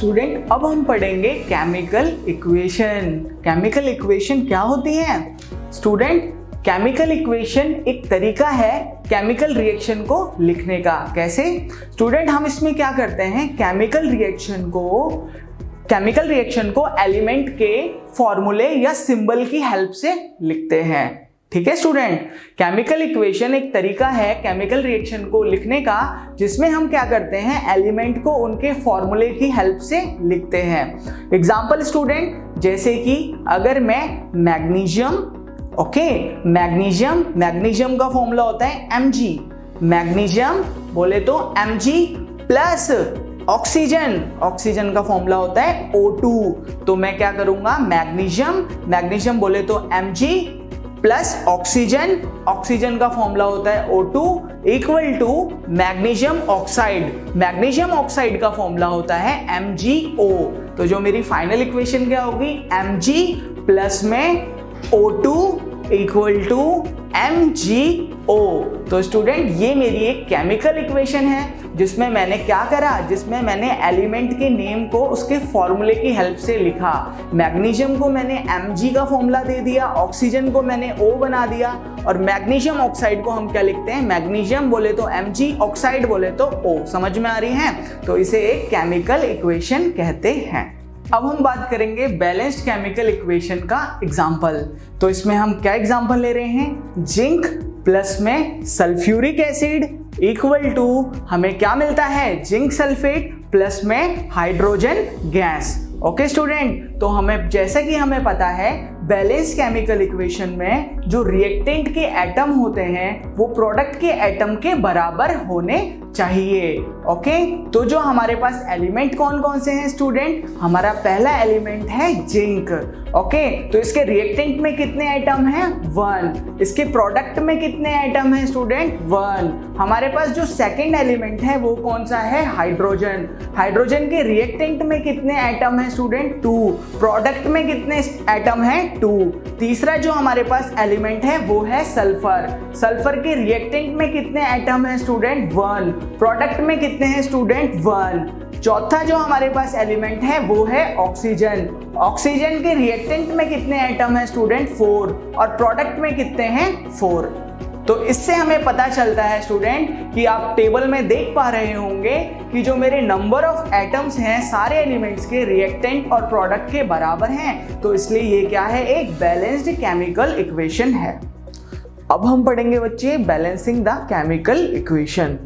Student अब हम पढ़ेंगे केमिकल इक्वेशन। केमिकल इक्वेशन क्या होती है स्टूडेंट? केमिकल इक्वेशन एक तरीका है केमिकल रिएक्शन को लिखने का। कैसे स्टूडेंट? हम इसमें क्या करते हैं, केमिकल रिएक्शन को एलिमेंट के फॉर्मूले या सिंबल की हेल्प से लिखते हैं। ठीक है स्टूडेंट, केमिकल इक्वेशन एक तरीका है केमिकल रिएक्शन को लिखने का जिसमें हम क्या करते हैं, एलिमेंट को उनके फॉर्मूले की हेल्प से लिखते हैं। एग्जांपल स्टूडेंट, जैसे कि अगर मैं मैग्नीशियम का फॉर्मूला होता है Mg। मैग्नीशियम बोले तो Mg प्लस ऑक्सीजन का फॉर्मूला होता है O2। तो मैं क्या करूंगा, मैग्नीशियम बोले तो Mg प्लस ऑक्सीजन का फॉर्मूला होता है O2 equal to magnesium oxide का फॉर्मूला होता है MgO। तो जो मेरी फाइनल इक्वेशन क्या होगी, Mg प्लस में O2 इक्वल टू MgO। तो स्टूडेंट ये मेरी एक केमिकल इक्वेशन है जिसमें मैंने क्या करा, जिसमें मैंने एलिमेंट के नेम को उसके फॉर्मूले की हेल्प से लिखा। मैग्नीशियम को मैंने Mg का फॉर्मूला दे दिया, ऑक्सीजन को मैंने O बना दिया, और मैग्नीशियम ऑक्साइड को हम क्या लिखते हैं, मैग्नीशियम बोले तो Mg, ऑक्साइड बोले तो O। समझ में आ रही है? तो इसे एक केमिकल इक्वेशन कहते हैं। अब हम बात करेंगे बैलेंस्ड केमिकल इक्वेशन का एग्जाम्पल। तो इसमें हम क्या एग्जाम्पल ले रहे हैं, जिंक प्लस में सल्फ्यूरिक एसिड इक्वल टू हमें क्या मिलता है, जिंक सल्फेट प्लस में हाइड्रोजन गैस। ओके स्टूडेंट, तो हमें जैसा कि हमें पता है बैलेंस केमिकल इक्वेशन में जो रिएक्टेंट के एटम होते हैं वो प्रोडक्ट के एटम के बराबर होने चाहिए। ओके, तो जो हमारे पास एलिमेंट कौन कौन से हैं स्टूडेंट, हमारा पहला एलिमेंट है जिंक। ओके, तो इसके रिएक्टेंट में कितने एटम हैं, 1। इसके प्रोडक्ट में कितने एटम हैं स्टूडेंट, 1। हमारे पास जो सेकंड एलिमेंट है वो कौन सा है, हाइड्रोजन के रिएक्टेंट में कितने एटम हैं स्टूडेंट, 2। प्रोडक्ट में कितने एटम हैं, 2। तीसरा जो हमारे पास एलिमेंट है वो है सल्फर के रिएक्टेंट में कितने एटम हैं स्टूडेंट, 1। प्रोडक्ट में कितने हैं स्टूडेंट, 1। चौथा जो हमारे पास एलिमेंट है वो है ऑक्सीजन के रिएक्टेंट में कितने एटम हैं स्टूडेंट, 4। और प्रोडक्ट में कितने हैं, 4। तो इससे हमें पता चलता है स्टूडेंट कि आप टेबल में देख पा रहे होंगे कि जो मेरे नंबर ऑफ एटम्स हैं सारे एलिमेंट्स के रिएक्टेंट और प्रोडक्ट के बराबर हैं। तो इसलिए ये क्या है, एक बैलेंस्ड केमिकल इक्वेशन है। अब हम पढ़ेंगे बच्चे balancing the chemical equation.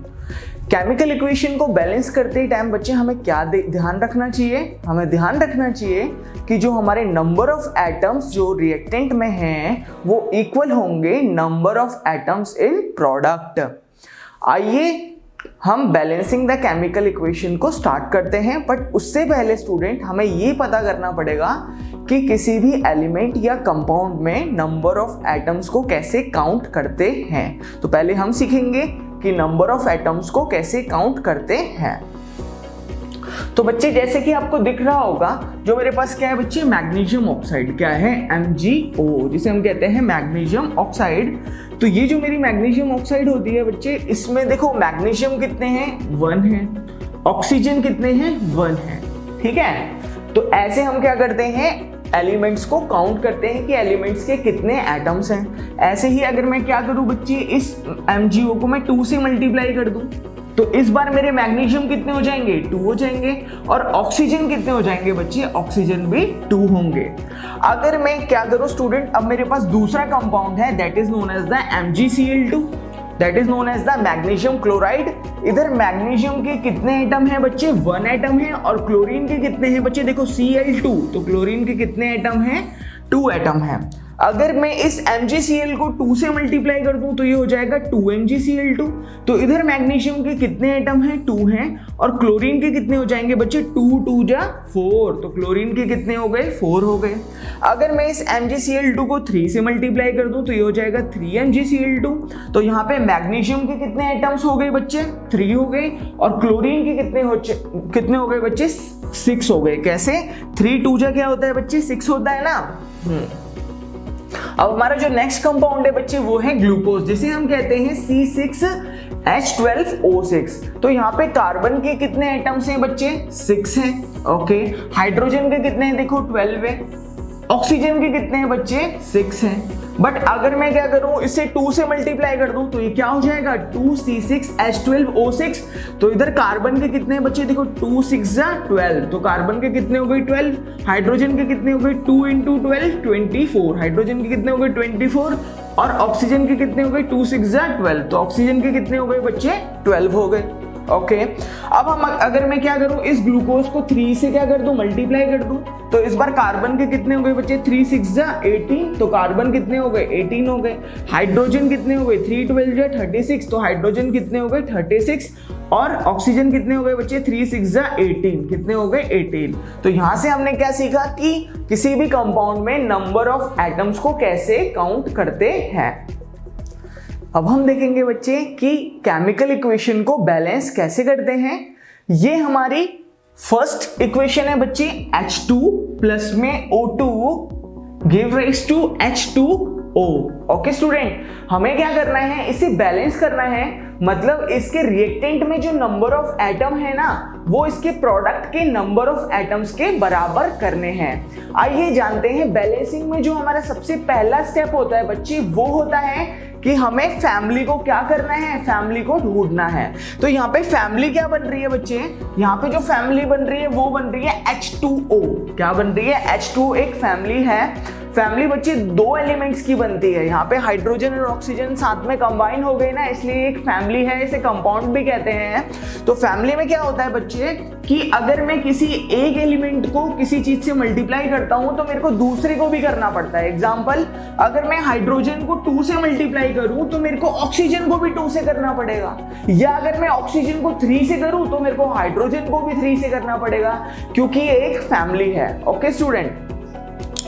Chemical equation को बैलेंस करते ही टाइम बच्चे हमें क्या ध्यान रखना चाहिए, हमें ध्यान रखना चाहिए कि जो हमारे नंबर ऑफ एटम्स जो रिएक्टेंट में हैं वो इक्वल होंगे number of atoms in product. आइए हम बैलेंसिंग द केमिकल इक्वेशन को स्टार्ट करते हैं, बट उससे पहले स्टूडेंट हमें ये पता करना पड़ेगा कि किसी भी एलिमेंट या कंपाउंड में नंबर ऑफ एटम्स को कैसे काउंट करते हैं। तो पहले हम सीखेंगे कि नंबर ऑफ एटम्स को कैसे काउंट करते हैं। तो बच्चे जैसे कि आपको दिख रहा होगा जो मेरे पास क्या है बच्चे, मैग्नीशियम ऑक्साइड क्या है, MgO, जिसे हम कहते हैं मैग्नीशियम ऑक्साइड। तो ये जो मेरी मैग्नीशियम ऑक्साइड होती है बच्चे, इसमें देखो मैग्नीशियम कितने हैं, 1 है, ऑक्सीजन कितने हैं, 1 है। ठीक है, तो ऐसे हम क्या करते हैं, एलिमेंट्स को काउंट करते हैं कि एलिमेंट्स के कितने एटम्स हैं। ऐसे ही अगर मैं क्या करूं बच्चे, इस MgO को मैं 2 से मल्टीप्लाई कर दूं तो इस बार मेरे मैग्नीशियम कितने हो जाएंगे, 2 हो जाएंगे, और ऑक्सीजन कितने हो जाएंगे बच्चे, ऑक्सीजन भी 2 होंगे। अगर मैं क्या करूं स्टूडेंट, अब मेरे पास दूसरा कंपाउंड है that is known as the MgCl2, that is known as the magnesium chloride. इधर मैग्नीशियम के कितने एटम हैं बच्चे, 1 एटम है, और क्लोरीन के कितने हैं बच्चे, देखो Cl2, तो क्लोरीन के कितने एटम हैं, 2 एटम हैं। अगर मैं इस MgCl को 2 से मल्टीप्लाई कर दूं तो ये हो जाएगा 2MgCl2। तो इधर मैग्नीशियम के कितने एटम हैं, 2 हैं, और क्लोरीन के कितने हो जाएंगे बच्चे, 2 2 जा 4, तो क्लोरीन के कितने हो गए, 4 हो गए। अगर मैं इस MgCl2 को 3 से मल्टीप्लाई कर दूं तो ये हो जाएगा 3MgCl2। तो यहाँ पे मैग्नीशियम के कितने एटम्स हो गए बच्चे, 3 हो गए, और क्लोरीन के कितने हो गए बच्चे, 6 हो गए। कैसे, 3 2 जा क्या होता है बच्चे, 6 होता है ना। अब हमारा जो नेक्स्ट कंपाउंड है बच्चे वो है ग्लूकोज, जिसे हम कहते हैं C6H12O6। तो यहाँ पे कार्बन के कितने एटम्स हैं बच्चे? 6 हैं। ओके, हाइड्रोजन के कितने हैं? देखो 12 है। ऑक्सीजन के कितने हैं बच्चे? 6 हैं। बट अगर मैं क्या करूं, इसे 2 से मल्टीप्लाई कर दूं तो ये क्या हो जाएगा? 2C6H12O6। तो इधर कार्बन के कितने हैं बच्चे? देखो 2 6 12, तो कार्बन के कितने हो गए? 12। हाइड्रोजन के कितने हो गए? 2 × 12 24। हाइड्रोजन के कितने हो गए? 24। और ऑक्सीजन के कितने हो गए? 2 6 12, तो ऑक्सीजन के कितने हो गए बच्चे? 12 हो गए। ओके, अब हम अगर मैं क्या करूं, इस ग्लूकोज को 3 से क्या कर दूं? मल्टीप्लाई कर दूं। तो इस बार कार्बन के कितने हो गए बच्चे? 3 6 18, तो कार्बन कितने हो गए? 18 हो गए। हाइड्रोजन कितने हो गए? 3 12 36, तो हाइड्रोजन कितने हो गए? 36। और ऑक्सीजन कितने हो गए बच्चे? 3 6 18, कितने हो गए? 18। तो यहां से हमने क्या सीखा कि किसी भी कंपाउंड में नंबर ऑफ एटम्स को कैसे काउंट करते हैं। अब हम देखेंगे बच्चे कि केमिकल इक्वेशन को बैलेंस कैसे करते हैं। ये हमारी फर्स्ट इक्वेशन है बच्चे, H2 प्लस में O2 give rise to H2O। Okay student, हमें क्या करना है? इसे बैलेंस करना है, मतलब इसके रिएक्टेंट में जो नंबर ऑफ एटम है ना, वो इसके प्रोडक्ट के नंबर ऑफ एटम्स के बराबर करने हैं। आइए जानते हैं, बैलेंसिंग में जो हमारा सबसे पहला स्टेप होता है बच्चे, वो होता है कि हमें फैमिली को क्या करना है? फैमिली को ढूंढना है। तो यहाँ पे फैमिली क्या बन रही है बच्चे? यहाँ पे जो फैमिली बन रही है वो बन रही है H2O। क्या बन रही है? H2O एक फैमिली है। फैमिली बच्चे 2 एलिमेंट्स की बनती है। यहाँ पे हाइड्रोजन और ऑक्सीजन साथ में कंबाइन हो गए ना, इसलिए एक फैमिली है, इसे कंपाउंड भी कहते हैं। तो फैमिली में क्या होता है बच्चे कि अगर मैं किसी एक एलिमेंट को किसी चीज से मल्टीप्लाई करता हूं तो मेरे को दूसरे को भी करना पड़ता है। एग्जांपल, अगर मैं हाइड्रोजन को 2 से मल्टीप्लाई करूं तो मेरे को ऑक्सीजन को भी 2 से करना पड़ेगा, या अगर मैं ऑक्सीजन को 3 से करूं तो मेरे को हाइड्रोजन को भी 3 से करना पड़ेगा, क्योंकि ये एक फैमिली है। ओके स्टूडेंट,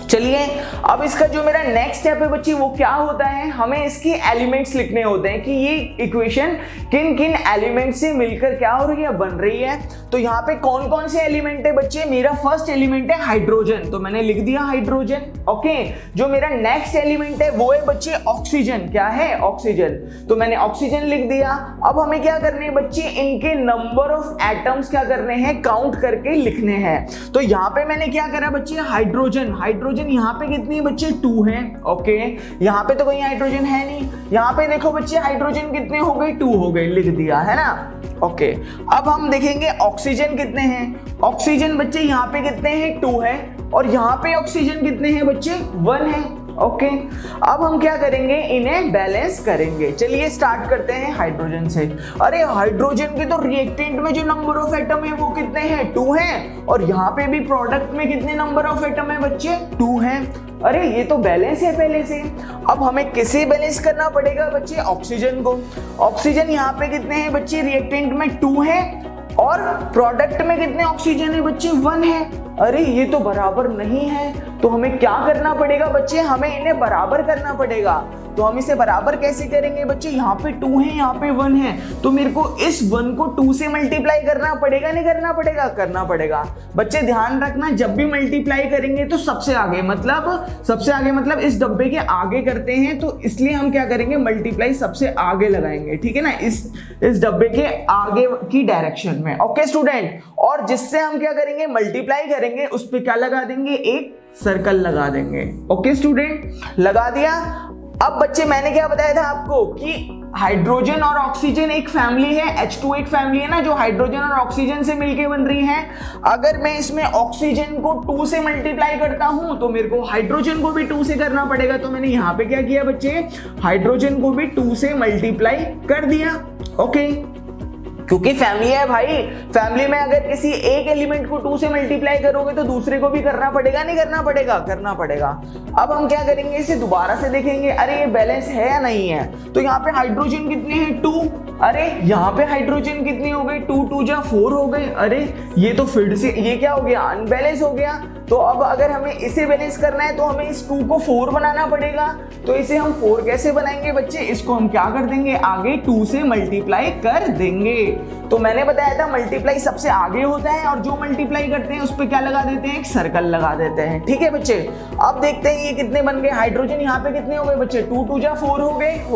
चलिए अब इसका जो मेरा नेक्स्ट स्टेप है बच्चे वो क्या होता है? हमें इसके एलिमेंट्स लिखने होते हैं कि ये इक्वेशन किन किन एलिमेंट से मिलकर क्या हो रही है? बन रही है। तो यहाँ पे कौन कौन से एलिमेंट है बच्चे? मेरा फर्स्ट एलिमेंट है हाइड्रोजन, तो मैंने लिख दिया हाइड्रोजन। ओके, जो मेरा नेक्स्ट एलिमेंट है वो है बच्चे ऑक्सीजन। क्या है? ऑक्सीजन, तो मैंने ऑक्सीजन लिख दिया। अब हमें क्या करने हैं बच्चे? इनके नंबर ऑफ एटम्स क्या करने हैं? काउंट करके लिखने हैं। तो यहाँ पे मैंने क्या करा बच्चे? हाइड्रोजन यहाँ पे कितनी है बच्चे? 2 है। ओके, यहाँ पे तो कोई हाइड्रोजन है नहीं। यहाँ पे देखो बच्चे हाइड्रोजन कितने हो गए? 2 हो गए, लिख दिया है ना। ओके, अब हम देखेंगे ऑक्सीजन कितने हैं। ऑक्सीजन बच्चे यहाँ पे कितने हैं? 2 है। और यहाँ पे ऑक्सीजन कितने हैं बच्चे? 1 है। ओके, अब हम क्या करेंगे? इन्हें बैलेंस करेंगे। चलिए स्टार्ट करते हैं हाइड्रोजन से। अरे हाइड्रोजन के तो रिएक्टेंट में जो नंबर ऑफ एटम है वो कितने हैं? 2 हैं। और यहाँ पे भी प्रोडक्ट में कितने नंबर ऑफ एटम है बच्चे? 2 हैं। अरे ये तो बैलेंस है पहले से। अब हमें किसे बैलेंस करना पड़ेगा बच्चे? ऑक्सीजन को। ऑक्सीजन यहाँ पे कितने हैं बच्चे? रिएक्टेंट में 2 है और प्रोडक्ट में कितने ऑक्सीजन है बच्चे? 1 है। अरे ये तो बराबर नहीं है, तो हमें क्या करना पड़ेगा बच्चे? हमें इन्हें बराबर करना पड़ेगा। तो हम इसे बराबर कैसे करेंगे बच्चे? यहाँ पे 2 है, यहाँ पे 1 है, तो मेरे को इस 1 को 2 से मल्टीप्लाई करना पड़ेगा, नहीं करना पड़ेगा? करना पड़ेगा। बच्चे ध्यान रखना, जब भी मल्टीप्लाई करेंगे तो सबसे आगे मतलब इस डब्बे के आगे करते हैं, तो इसलिए हम क्या करेंगे? मल्टीप्लाई सबसे आगे लगाएंगे, ठीक है ना, इस डब्बे के आगे की डायरेक्शन में। ओके स्टूडेंट, और जिससे हम क्या करेंगे? मल्टीप्लाई करेंगे, उस पर क्या लगा देंगे? एक सर्कल लगा देंगे। ओके स्टूडेंट, लगा दिया। अब बच्चे मैंने क्या बताया था आपको कि हाइड्रोजन और ऑक्सीजन एक फैमिली है, H2 एक फैमिली है ना, जो हाइड्रोजन और ऑक्सीजन से मिलके बन रही है। अगर मैं इसमें ऑक्सीजन को 2 से मल्टीप्लाई करता हूं तो मेरे को हाइड्रोजन को भी 2 से करना पड़ेगा। तो मैंने यहां पे क्या किया बच्चे? हाइड्रोजन को भी 2 से मल्टीप्लाई कर दिया। ओके, क्योंकि फैमिली है भाई, फैमिली में अगर किसी एक एलिमेंट को 2 से मल्टीप्लाई करोगे तो दूसरे को भी करना पड़ेगा, नहीं करना पड़ेगा? करना पड़ेगा। अब हम क्या करेंगे? इसे दोबारा से देखेंगे, अरे ये बैलेंस है या नहीं है। तो यहाँ पे हाइड्रोजन कितने हैं? 2। अरे यहाँ पे हाइड्रोजन कितनी हो गई? 2 2 जा 4 हो गए। अरे ये तो फिर से ये क्या हो गया? अनबैलेंस हो गया। तो अब अगर हमें इसे बैलेंस करना है तो हमें इस 2 को 4 बनाना पड़ेगा। तो इसे हम 4 कैसे बनाएंगे बच्चे, इसको हम क्या कर देंगे, आगे 2 से मल्टीप्लाई कर देंगे। तो मैंने बताया था मल्टीप्लाई सबसे आगे होता है और जो मल्टीप्लाई करते हैं उस पर क्या लगा देते हैं, एक सर्कल लगा देते हैं। ठीक है बच्चे, अब देखते हैं ये कितने बन गए। हाइड्रोजन यहाँ पे कितने हो गए बच्चे, 2 2 जा 4 हो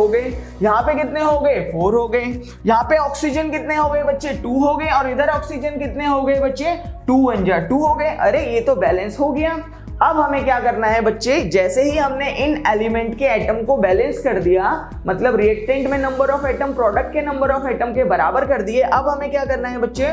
गए। यहाँ पे कितने हो गए, 4 हो गए। यहाँ पे ऑक्सीजन कितने हो गए बच्चे, 2 हो गए। और इधर ऑक्सीजन कितने हो गए बच्चे, 2 1 जा 2 हो गए। अरे ये तो बैलेंस हो गया। अब हमें क्या करना है बच्चे, जैसे ही हमने इन एलिमेंट के एटम को बैलेंस कर दिया, मतलब रिएक्टेंट में नंबर ऑफ एटम प्रोडक्ट के नंबर ऑफ एटम के बराबर कर दिए, अब हमें क्या करना है बच्चे,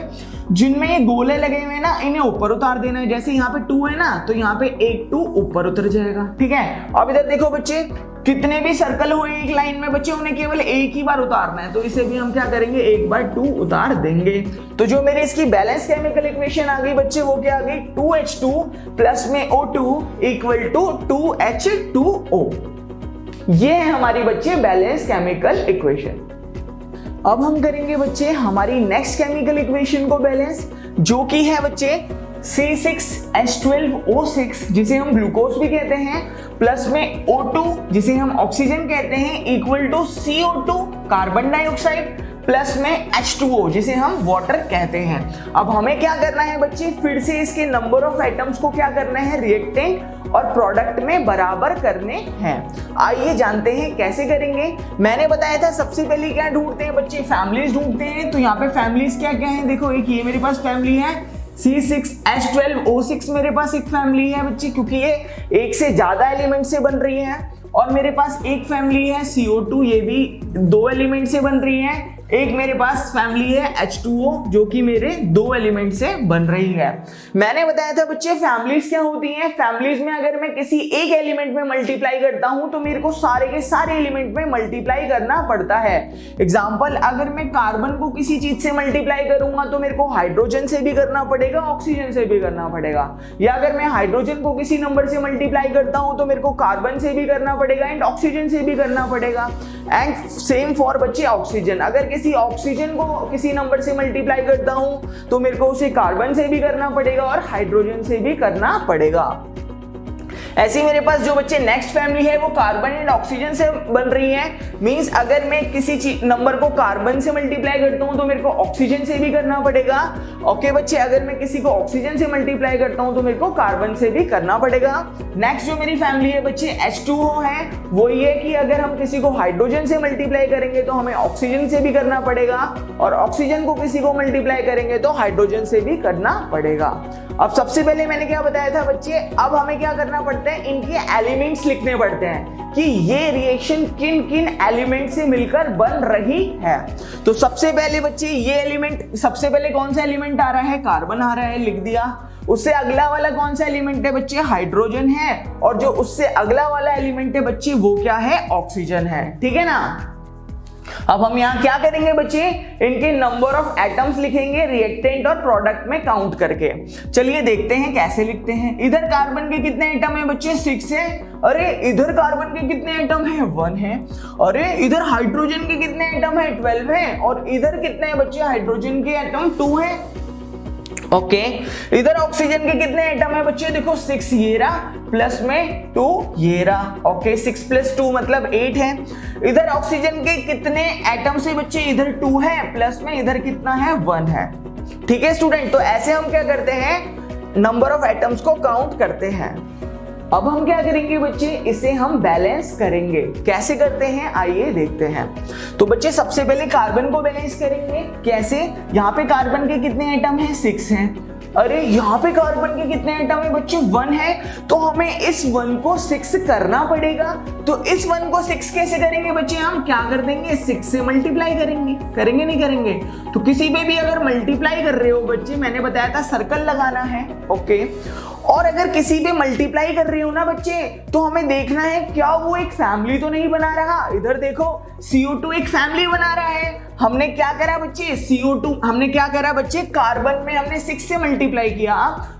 जिनमें ये गोले लगे हुए हैं ना, इन्हें ऊपर उतार देना है। जैसे यहाँ पे 2 है ना, तो यहाँ पे एक 2 ऊपर उतर जाएगा। ठीक है, अब इधर देखो बच्चे, कितने भी सर्कल हुए एक लाइन में बच्चे, उन्हें केवल एक ही बार उतारना है। तो इसे भी हम क्या करेंगे, एक बार 2 उतार देंगे। तो जो मेरे इसकी बैलेंस केमिकल इक्वेशन आ गई बच्चे, वो क्या आ गई, 2H2 प्लस में O2 इक्वल टू 2H2O। ये है हमारी बच्चे बैलेंस केमिकल इक्वेशन। अब हम करेंगे बच्चे हमारी नेक्स्ट केमिकल इक्वेशन को बैलेंस, जो कि है बच्चे C6H12O6, जिसे हम ग्लूकोज भी कहते हैं, प्लस में O2 जिसे हम ऑक्सीजन कहते हैं, equal to CO2 carbon dioxide, plus में H2O जिसे हम वाटर कहते हैं। अब हमें क्या करना है बच्चे, फिर से इसके नंबर ऑफ एटम्स को क्या करना है, रिएक्टेंट और प्रोडक्ट में बराबर करने हैं। आइए जानते हैं कैसे करेंगे। मैंने बताया था सबसे पहले क्या ढूंढते हैं बच्चे, फैमिलीज ढूंढते हैं। तो यहाँ पे फैमिलीज क्या क्या है, देखो एक ये मेरे पास फैमिली है C6H12O6, मेरे पास एक फैमिली है बच्चे, क्योंकि ये एक से ज्यादा एलिमेंट से बन रही है। और मेरे पास एक फैमिली है CO2, ये भी 2 एलिमेंट से बन रही है। एक मेरे पास फैमिली है H2O, जो कि मेरे 2 एलिमेंट से बन रही है। मैंने बताया था बच्चे फैमिलीज क्या होती हैं। फैमिलीज में अगर मैं किसी एक एलिमेंट में मल्टीप्लाई करता हूं तो मेरे को सारे के सारे एलिमेंट में मल्टीप्लाई करना पड़ता है। एग्जांपल, अगर मैं कार्बन को किसी चीज से मल्टीप्लाई करूंगा तो मेरे को हाइड्रोजन से भी करना पड़ेगा, ऑक्सीजन से भी करना पड़ेगा। या अगर मैं हाइड्रोजन को किसी नंबर से मल्टीप्लाई करता हूं तो मेरे को कार्बन से भी करना पड़ेगा एंड ऑक्सीजन से भी करना पड़ेगा। एंड सेम फॉर बच्चे ऑक्सीजन, अगर किसी ऑक्सीजन को किसी नंबर से मल्टीप्लाई करता हूं तो मेरे को उसे कार्बन से भी करना पड़ेगा और हाइड्रोजन से भी करना पड़ेगा। ऐसे ही मेरे पास जो बच्चे नेक्स्ट फैमिली है वो कार्बन एंड ऑक्सीजन से बन रही है। मींस अगर मैं किसी नंबर को कार्बन से मल्टीप्लाई करता हूं तो मेरे को ऑक्सीजन से भी करना पड़ेगा। ओके बच्चे, अगर मैं किसी को ऑक्सीजन से मल्टीप्लाई करता हूं तो मेरे को कार्बन से भी करना पड़ेगा। नेक्स्ट जो मेरी फैमिली है बच्चे H2O है, वो ये कि अगर हम किसी को हाइड्रोजन से मल्टीप्लाई करेंगे तो हमें ऑक्सीजन से भी करना पड़ेगा, और ऑक्सीजन को किसी को मल्टीप्लाई करेंगे तो हाइड्रोजन से भी करना पड़ेगा। अब सबसे पहले मैंने क्या बताया था बच्चे, अब हमें क्या करना पड़ता है, इनके एलिमेंट्स लिखने पड़ते हैं कि ये रिएक्शन किन किन एलिमेंट से मिलकर बन रही है। तो सबसे पहले बच्चे ये एलिमेंट, सबसे पहले कौन सा एलिमेंट आ रहा है, कार्बन आ रहा है, लिख दिया। उससे अगला वाला कौन सा एलिमेंट है बच्चे, हाइड्रोजन है। और जो उससे अगला वाला एलिमेंट है बच्चे वो क्या है, ऑक्सीजन है। ठीक है ना। अब हम यहाँ क्या करेंगे बच्चे, इनके नंबर ऑफ एटम्स लिखेंगे रिएक्टेंट और प्रोडक्ट में काउंट करके। चलिए देखते हैं कैसे लिखते हैं। इधर कार्बन के कितने एटम है बच्चे, 6 है। अरे इधर कार्बन के कितने एटम है, 1 है। अरे इधर हाइड्रोजन के कितने एटम है, 12 है। और इधर कितने हैं बच्चे, हाइड्रोजन के एटम 2 है। ओके, इधर ऑक्सीजन के कितने एटम है बच्चे, देखो 6 ये रहा, प्लस में 2 ये रहा। ओके, 6 + 2 मतलब 8 है। इधर ऑक्सीजन के कितने एटम से बच्चे, इधर 2 है, प्लस में इधर कितना है, 1 है। ठीक है स्टूडेंट, तो ऐसे हम क्या करते हैं, नंबर ऑफ एटम्स को काउंट करते हैं। अब हम क्या करेंगे बच्चे, इसे हम बैलेंस करेंगे। कैसे करते हैं आइए देखते हैं। तो बच्चे सबसे पहले कार्बन को बैलेंस करेंगे। कैसे, यहाँ पे कार्बन के कितने एटम हैं, 6 हैं। अरे यहाँ पे कार्बन के कितने एटम है बच्चे, 1 है। तो हमें इस 1 को 6 करना पड़ेगा। तो इस 1 को 6 कैसे करेंगे बच्चे, हम क्या कर देंगे, 6 से मल्टीप्लाई करेंगे। करेंगे नहीं करेंगे, तो किसी पे भी अगर मल्टीप्लाई कर रहे हो बच्चे, मैंने बताया था सर्कल लगाना है। ओके, और अगर किसी पे मल्टीप्लाई कर रही हो ना बच्चे, तो हमें देखना है क्या वो एक फैमिली तो नहीं बना रहा। इधर देखो CO2 एक फैमिली बना रहा है, हमने क्या करा बच्चे, CO2 हमने क्या करा बच्चे, कार्बन में हमने 6 से मल्टीप्लाई किया,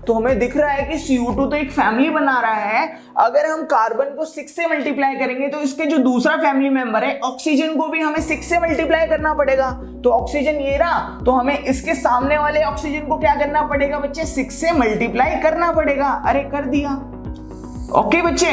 तो हमें दिख रहा है कि CO2 तो एक फैमिली बना रहा है। अगर हम कार्बन को 6 से मल्टीप्लाई करेंगे तो इसके जो दूसरा फैमिली मेंबर है ऑक्सीजन को भी हमें 6 से मल्टीप्लाई करना पड़ेगा। तो ऑक्सीजन ये रहा, तो हमें इसके सामने वाले ऑक्सीजन को क्या करना पड़ेगा बच्चे, 6 से मल्टीप्लाई करना पड़ेगा। अरे कर दिया। ओके बच्चे,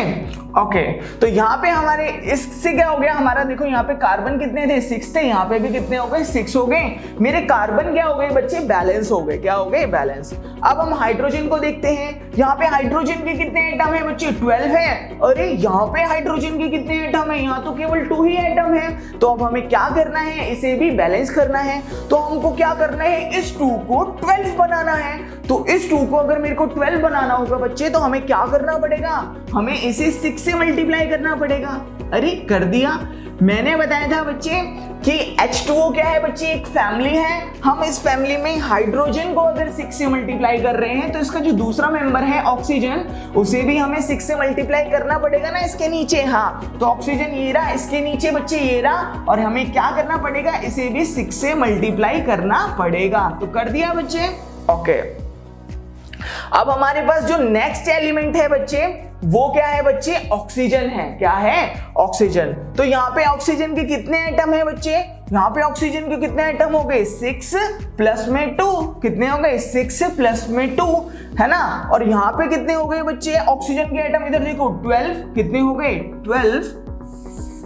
ओके तो यहाँ पे हमारे इससे क्या हो गया, हमारा देखो यहाँ पे कार्बन कितने थे, 6 थे, यहाँ पे भी कितने हो गए, 6 हो गए। मेरे कार्बन क्या हो गए बच्चे, बैलेंस हो गए। क्या हो गए, बैलेंस। अब हम हाइड्रोजन को देखते हैं। यहाँ पे हाइड्रोजन के कितने एटम है बच्चे, 12 है। अरे यहाँ पे हाइड्रोजन के कितने एटम है, यहाँ तो केवल 2 ही एटम है। तो अब हमें क्या करना है, इसे भी बैलेंस करना है। तो हमको क्या करना है, इस 2 को 12 बनाना है। तो इस 2 को अगर मेरे को 12 बनाना होगा बच्चे, तो हमें क्या करना पड़ेगा, हमें इसे 6 से मल्टीप्लाई करना पड़ेगा। अरे कर दिया। मैंने बताया था बच्चे कि H2O क्या है बच्चे, एक फैमिली है। हम इस फैमिली में हाइड्रोजन को अगर 6 से मल्टीप्लाई कर रहे हैं तो इसका जो दूसरा मेंबर है ऑक्सीजन, उसे भी हमें 6 से मल्टीप्लाई करना पड़ेगा ना, इसके नीचे। हाँ, तो ऑक्सीजन ये रहा, इसके नीचे बच्चे ये रहा, और हमें क्या करना पड़ेगा, इसे भी 6 से मल्टीप्लाई करना पड़ेगा। तो कर दिया बच्चे, ओके। अब हमारे पास जो नेक्स्ट एलिमेंट है बच्चे, वो क्या है बच्चे, ऑक्सीजन है। क्या है, ऑक्सीजन। तो यहाँ पे ऑक्सीजन के कितने एटम है बच्चे, यहाँ पे ऑक्सीजन के कितने एटम हो गए, 6 प्लस में 2, कितने हो गए, 6 प्लस में 2, है ना। और यहाँ पे कितने हो गए बच्चे ऑक्सीजन के एटम, इधर देखो 12, कितने हो गए, 12,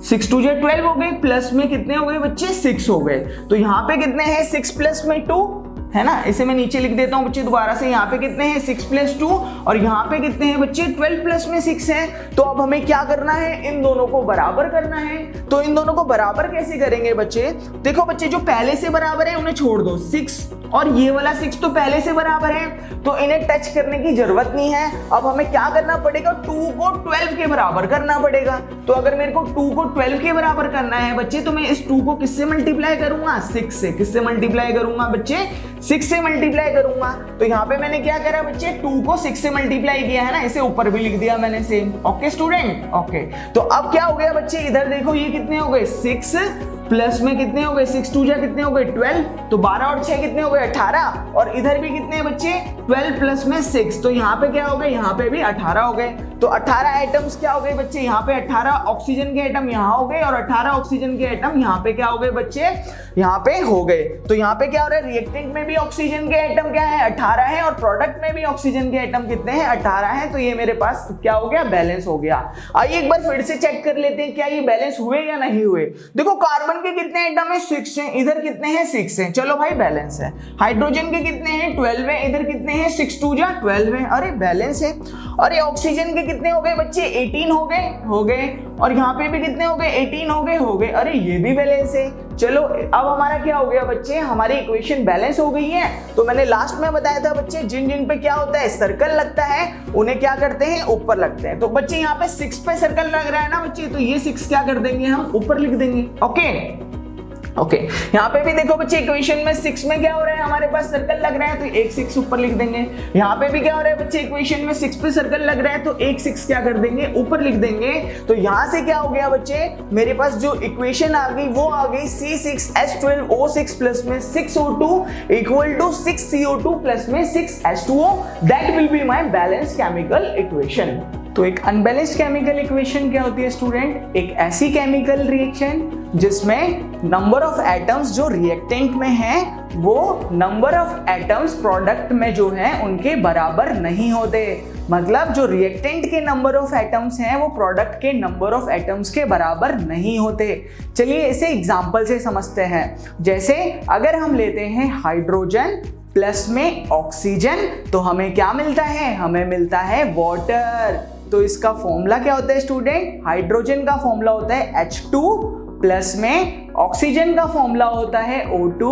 6 2 12 हो गए, प्लस में कितने हो गए बच्चे, 6 हो गए। तो यहाँ पे कितने हैं, 6 प्लस में 2, है ना। इसे मैं नीचे लिख देता हूं बच्चे दोबारा से। यहाँ पे कितने हैं, 6 प्लस 2, और यहाँ पे कितने हैं बच्चे, 12 प्लस में 6 है। तो अब हमें क्या करना है, इन दोनों को बराबर करना है। तो इन दोनों को बराबर कैसे करेंगे बच्चे, देखो बच्चे जो पहले से बराबर है उन्हें छोड़ दो, 6 और ये वाला 6 तो पहले से बराबर है, तो इन्हें टच करने की जरूरत नहीं है। अब हमें क्या करना पड़ेगा, 2 को 12 के बराबर करना पड़ेगा। तो अगर मेरे को 2 को 12 के बराबर करना है बच्चे, तो मैं इस 2 को किससे मल्टीप्लाई करूंगा, 6 से। किससे मल्टीप्लाई करूंगा बच्चे, 6 से मल्टीप्लाई करूंगा। तो यहाँ पे मैंने क्या करा बच्चे, 2 को 6 से मल्टीप्लाई किया है ना, इसे ऊपर भी लिख दिया मैंने सेम। Okay student, okay. तो अब क्या हो गया बच्चे, इधर देखो ये कितने हो गए, 6 प्लस में कितने हो गए, 6 2 जा कितने हो गए, 12, तो 12 और 6 कितने हो गए, 18, और इधर भी कितने हैं बच्चे, 12 प्लस में 6, तो यहाँ पे क्या हो गए, यहाँ पे भी 18 हो गए। तो 18 एटम्स क्या हो गए बच्चे, यहाँ पे 18 ऑक्सीजन के एटम यहाँ हो गए, और 18 ऑक्सीजन के एटम यहाँ पे क्या हो गए बच्चे, यहाँ पे हो गए। तो यहाँ पे क्या हो रहा है, रिएक्टेंट में भी ऑक्सीजन के एटम क्या है, 18 है, और प्रोडक्ट में भी ऑक्सीजन के एटम कितने हैं, 18 है। तो ये मेरे पास क्या हो गया, बैलेंस हो गया। आइए एक बार फिर से चेक कर लेते हैं क्या ये बैलेंस हुए या नहीं हुए। देखो कार्बन के कितने एटम है, 6 है, इधर कितने हैं, 6 है, चलो भाई बैलेंस है। हाइड्रोजन के कितने हैं, 12 है, इधर कितने हैं, 6 2 जा 12 है, अरे बैलेंस है। और ये ऑक्सीजन के कितने हो गए बच्चे, 18 हो गए, और यहाँ पे भी कितने हो गए, 18 हो गए, अरे ये भी बैलेंस है। चलो अब हमारा क्या हो गया बच्चे, हमारी इक्वेशन बैलेंस हो गई है। तो मैंने लास्ट में बताया था बच्चे, जिन जिन पे क्या होता है, सर्कल लगता है, उन्हें क्या करते हैं, ऊपर लगते हैं। तो बच्चे यहाँ पे 6 पे सर्कल लग रहा है ना बच्चे, तो ये 6 क्या कर देंगे, हम ऊपर लिख देंगे। ओके, यहाँ पे भी देखो बच्चे इक्वेशन में 6 में क्या हो रहा है, हमारे पास सर्कल लग रहा है, तो एक 6 ऊपर लिख देंगे। यहाँ पे भी क्या हो रहा है बच्चे, इक्वेशन में 6 पे सर्कल लग रहा है, तो एक 6 क्या कर देंगे, ऊपर लिख देंगे। तो यहाँ से क्या हो गया बच्चे, मेरे पास जो इक्वेशन आ गई वो आ गई C6H12O6 प्लस में 6O2 equal to 6CO2 plus में 6H2O। That will be my balance chemical equation. तो एक अनबैलेंस्ड केमिकल इक्वेशन क्या होती है स्टूडेंट, एक ऐसी केमिकल रिएक्शन जिसमें नंबर ऑफ एटम्स जो रिएक्टेंट में हैं वो नंबर ऑफ एटम्स प्रोडक्ट में जो हैं उनके बराबर नहीं होते। मतलब जो रिएक्टेंट के नंबर ऑफ एटम्स हैं वो प्रोडक्ट के नंबर ऑफ एटम्स के बराबर नहीं होते। चलिए इसे एग्जांपल से समझते हैं। जैसे अगर हम लेते हैं हाइड्रोजन प्लस में ऑक्सीजन, तो हमें क्या मिलता है, हमें मिलता है वाटर। तो इसका फॉर्मूला क्या होता है स्टूडेंट, हाइड्रोजन का फॉर्मूला होता है H2 प्लस में ऑक्सीजन का फॉर्मूला होता है O2,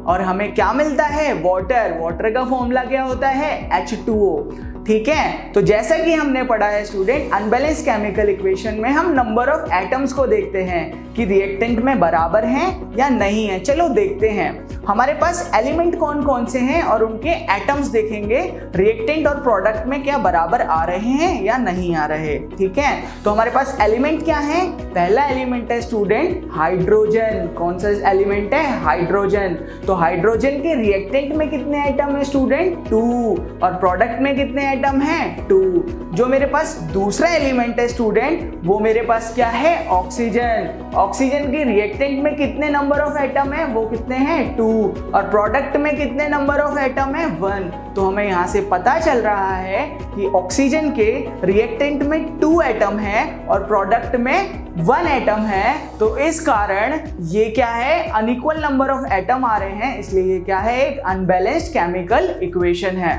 और हमें क्या मिलता है, वाटर। वाटर का फॉर्मूला क्या होता है, H2O। ठीक है, तो जैसा कि हमने पढ़ा है स्टूडेंट, अनबैलेंस्ड केमिकल इक्वेशन में हम नंबर ऑफ एटम्स को देखते हैं कि रिएक्टेंट में बराबर हैं या नहीं है। चलो देखते हैं। हमारे पास एलिमेंट कौन कौन से हैं और उनके एटम्स देखेंगे, रिएक्टेंट और प्रोडक्ट में क्या बराबर आ रहे हैं या नहीं आ रहे। ठीक है, तो हमारे पास एलिमेंट क्या है, पहला एलिमेंट है स्टूडेंट हाइड्रोजन। कौन सा एलिमेंट है, हाइड्रोजन। तो हाइड्रोजन के रिएक्टेंट में कितने आइटम है स्टूडेंट, 2, और प्रोडक्ट में कितने आइटम हैं, 2। जो मेरे पास दूसरा एलिमेंट है स्टूडेंट, वो मेरे पास क्या है, ऑक्सीजन। ऑक्सीजन के रिएक्टेंट में कितने नंबर ऑफ एटम है, वो कितने हैं, 2, और प्रोडक्ट में कितने नंबर ऑफ एटम है, 1। तो हमें यहाँ से पता चल रहा है कि ऑक्सीजन के रिएक्टेंट में 2 एटम है और प्रोडक्ट में 1 एटम है। तो इस कारण ये क्या है, अनइक्वल नंबर ऑफ एटम आ रहे हैं, इसलिए ये क्या है, एक अनबैलेंस्ड केमिकल इक्वेशन है।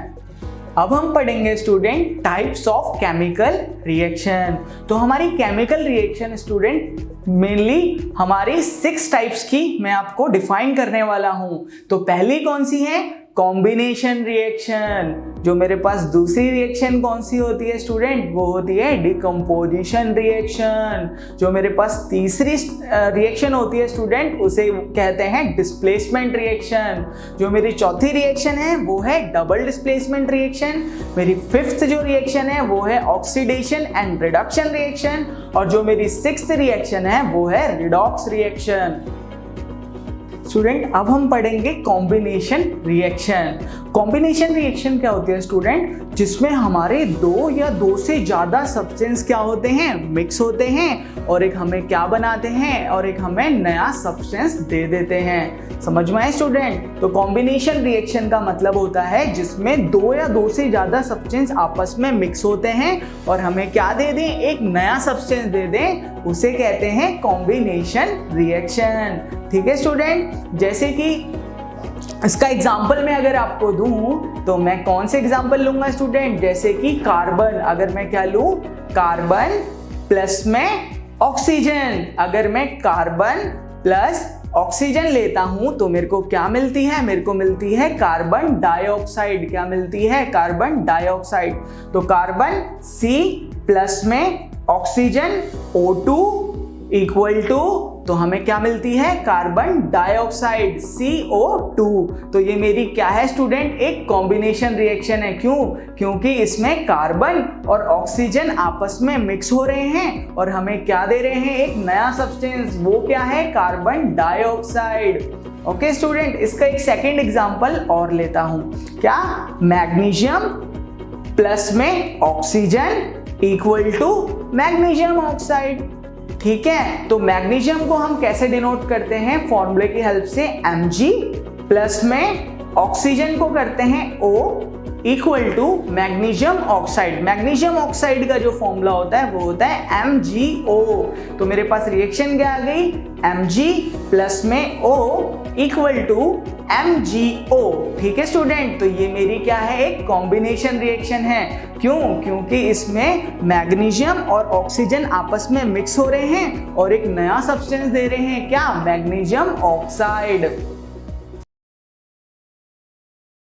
अब हम पढ़ेंगे student types of chemical reaction. तो हमारी केमिकल रिएक्शन स्टूडेंट मेनली हमारी 6 टाइप्स की मैं आपको डिफाइन करने वाला हूं। तो पहली कौन सी है, कॉम्बिनेशन रिएक्शन। जो मेरे पास दूसरी रिएक्शन कौन सी होती है स्टूडेंट, वो होती है डिकम्पोजिशन रिएक्शन। जो मेरे पास तीसरी रिएक्शन होती है स्टूडेंट, उसे कहते हैं डिस्प्लेसमेंट रिएक्शन। जो मेरी चौथी रिएक्शन है वो है डबल डिस्प्लेसमेंट रिएक्शन। मेरी 5th जो रिएक्शन है वो है ऑक्सीडेशन एंड रिडक्शन रिएक्शन। और जो मेरी 6th रिएक्शन है वो है रिडॉक्स रिएक्शन। स्टूडेंट अब हम पढ़ेंगे कॉम्बिनेशन रिएक्शन। कॉम्बिनेशन रिएक्शन क्या होती है स्टूडेंट, जिसमें हमारे 2 या 2 से ज्यादा सब्सटेंस क्या होते हैं, मिक्स होते हैं, और एक हमें क्या बनाते हैं, और एक हमें नया सब्सटेंस दे देते हैं। समझ में आए स्टूडेंट। तो कॉम्बिनेशन रिएक्शन का मतलब होता है जिसमें 2 या 2 से ज्यादा सब्सटेंस आपस में मिक्स होते हैं और हमें क्या दे दें, एक नया सब्सटेंस दे दें, उसे कहते हैं कॉम्बिनेशन रिएक्शन। ठीक है स्टूडेंट, जैसे कि इसका एग्जाम्पल मैं अगर आपको दूं तो मैं कौन से एग्जाम्पल लूंगा स्टूडेंट, जैसे कि कार्बन, अगर मैं क्या लूं, कार्बन प्लस में ऑक्सीजन। अगर मैं कार्बन प्लस ऑक्सीजन लेता हूं तो मेरे को क्या मिलती है, मेरे को मिलती है कार्बन डाइऑक्साइड। क्या मिलती है, कार्बन डाइऑक्साइड। तो कार्बन C प्लस में ऑक्सीजन O2 इक्वल टू, तो हमें क्या मिलती है, कार्बन डाइऑक्साइड CO2। तो ये मेरी क्या है स्टूडेंट, एक कॉम्बिनेशन रिएक्शन है। क्यों, क्योंकि इसमें कार्बन और ऑक्सीजन आपस में मिक्स हो रहे हैं और हमें क्या दे रहे हैं, एक नया सब्सटेंस। वो क्या है, कार्बन डाइऑक्साइड। ओके स्टूडेंट, इसका एक सेकेंड एग्जाम्पल और लेता हूं। क्या, मैग्नीशियम प्लस में oxygen equal to magnesium oxide. ठीक है, तो मैग्नीशियम को हम कैसे डिनोट करते हैं, फॉर्मूले की हेल्प से, Mg प्लस में ऑक्सीजन को करते हैं O equal to magnesium oxide. Magnesium oxide का जो फॉर्मूला होता है वो होता है MgO। तो मेरे पास रिएक्शन क्या आ गई, Mg प्लस में O इक्वल टू MgO। ठीक है स्टूडेंट, तो ये मेरी क्या है, एक कॉम्बिनेशन रिएक्शन है। क्यों, क्योंकि इसमें मैग्नीशियम और ऑक्सीजन आपस में मिक्स हो रहे हैं और एक नया सब्सटेंस दे रहे हैं, क्या, मैग्नीशियम ऑक्साइड।